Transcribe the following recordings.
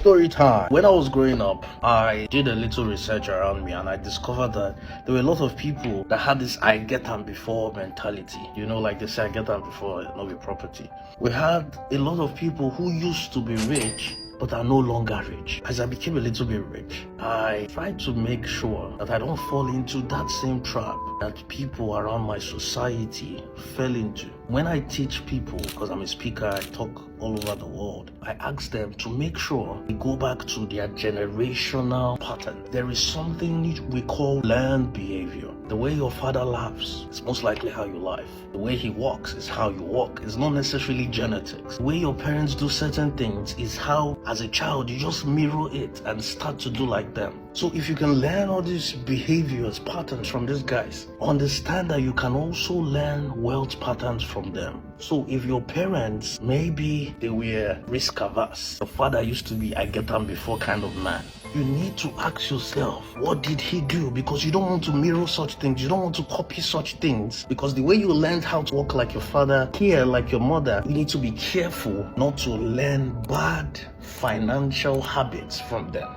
Story time. When I was growing up, I did a little research around me and I discovered that there were a lot of people that had this I get them before mentality. You know, like they say, I get them before not be property. We had a lot of people who used to be rich but are no longer rich. As I became a little bit rich, I tried to make sure that I don't fall into that same trap that people around my society fell into. When I teach people, because I'm a speaker, I talk all over the world, I ask them to make sure they go back to their generational pattern. There is something we call learned behavior. The way your father laughs is most likely how you laugh. The way he walks is how you walk. It's not necessarily genetics. The way your parents do certain things is how, as a child, you just mirror it and start to do like them. So if you can learn all these behaviors, patterns from these guys, understand that you can also learn wealth patterns from them. So if your parents, maybe they were risk averse, the father used to be I get them before kind of man, you need to ask yourself, what did he do? Because you don't want to mirror such things. You don't want to copy such things. Because the way you learned how to walk like your father, care like your mother, you need to be careful not to learn bad financial habits from them.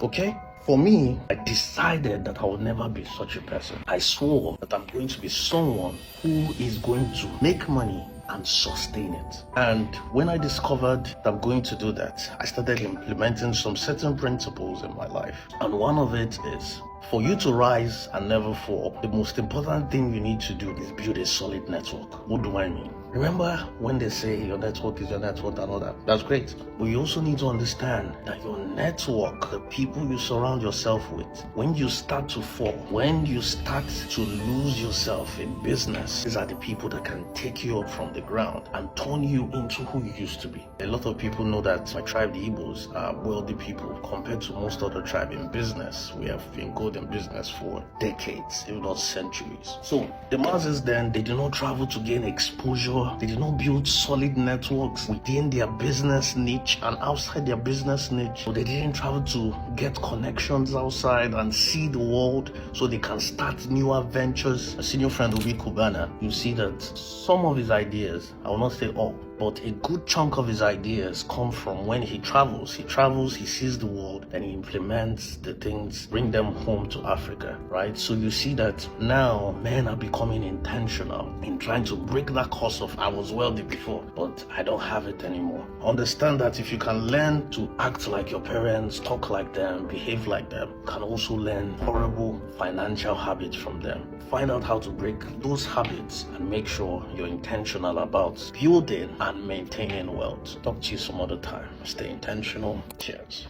Okay? For me, I decided that I would never be such a person. I swore that I'm going to be someone who is going to make money and sustain it. And when I discovered that I'm going to do that, I started implementing some certain principles in my life. And one of it is, for you to rise and never fall, the most important thing you need to do is build a solid network. What do I mean? Remember when they say your network is your network and all that? That's great. But you also need to understand that your network, the people you surround yourself with, when you start to fall, when you start to lose yourself in business, these are the people that can take you up from the ground and turn you into who you used to be. A lot of people know that my tribe, the Igbos, are wealthy people compared to most other tribes in business. We have been good in business for decades, if not centuries. So the masses then, they do not travel to gain exposure. They did not build solid networks within their business niche and outside their business niche. So they didn't travel to get connections outside and see the world so they can start newer ventures. A senior friend will be Kubana. You see that some of his ideas, I will not say all, but a good chunk of his ideas come from when he travels. He travels, he sees the world, and he implements the things, bring them home to Africa, right? So you see that now men are becoming intentional in trying to break that curse of I was wealthy before, but I don't have it anymore. Understand that if you can learn to act like your parents, talk like them, behave like them, you can also learn horrible financial habits from them. Find out how to break those habits and make sure you're intentional about building and maintaining wealth. Talk to you some other time. Stay intentional. Cheers.